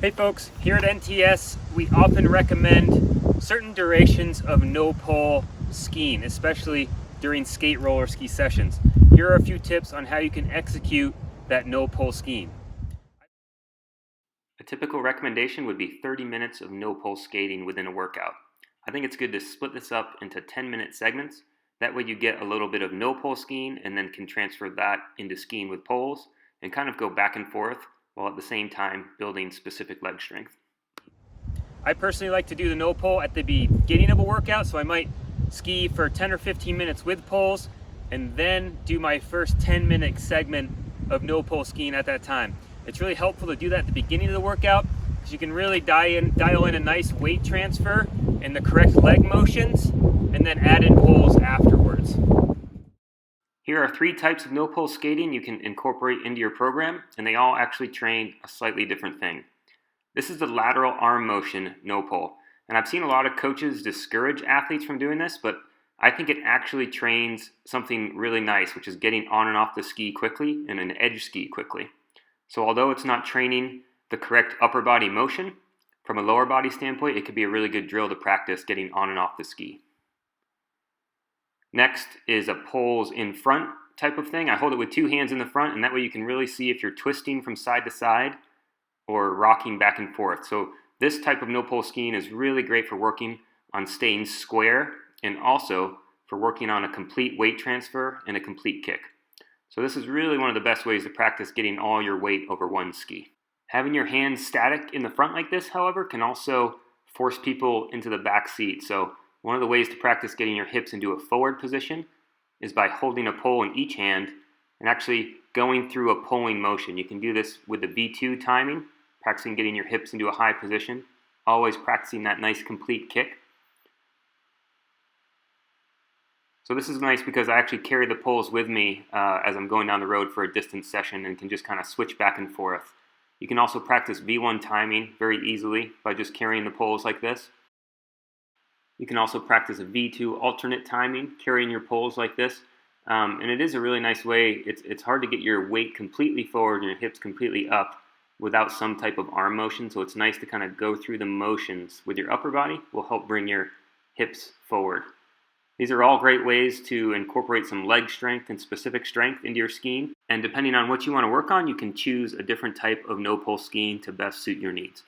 Hey folks, here at NTS, we often recommend certain durations of no-pole skiing, especially during skate roller ski sessions. Here are a few tips on how you can execute that no-pole skiing. A typical recommendation would be 30 minutes of no-pole skating within a workout. I think it's good to split this up into 10-minute segments. That way you get a little bit of no-pole skiing and then can transfer that into skiing with poles and kind of go back and forth while at the same time building specific leg strength. I personally like to do the no pole at the beginning of a workout, so I might ski for 10 or 15 minutes with poles and then do my first 10-minute segment of no pole skiing at that time. It's really helpful to do that at the beginning of the workout because you can really dial in a nice weight transfer and the correct leg motions and then add in poles afterwards. Here are 3 types of no-pole skating you can incorporate into your program, and they all actually train a slightly different thing. This is the lateral arm motion no-pole, and I've seen a lot of coaches discourage athletes from doing this, but I think it actually trains something really nice, which is getting on and off the ski quickly and an edge ski quickly. So although it's not training the correct upper body motion, from a lower body standpoint, it could be a really good drill to practice getting on and off the ski. Next is a poles in front type of thing. I hold it with 2 hands in the front, and that way you can really see if you're twisting from side to side or rocking back and forth. So this type of no-pole skiing is really great for working on staying square and also for working on a complete weight transfer and a complete kick. So this is really one of the best ways to practice getting all your weight over one ski. Having your hands static in the front like this, however, can also force people into the back seat. So one of the ways to practice getting your hips into a forward position is by holding a pole in each hand and actually going through a pulling motion. You can do this with the V2 timing, practicing getting your hips into a high position, always practicing that nice complete kick. So this is nice because I actually carry the poles with me as I'm going down the road for a distance session and can just kind of switch back and forth. You can also practice V1 timing very easily by just carrying the poles like this. You can also practice a V2 alternate timing, carrying your poles like this. And it is a really nice way. It's hard to get your weight completely forward and your hips completely up without some type of arm motion. So it's nice to kind of go through the motions with your upper body. Will help bring your hips forward. These are all great ways to incorporate some leg strength and specific strength into your skiing. And depending on what you want to work on, you can choose a different type of no-pole skiing to best suit your needs.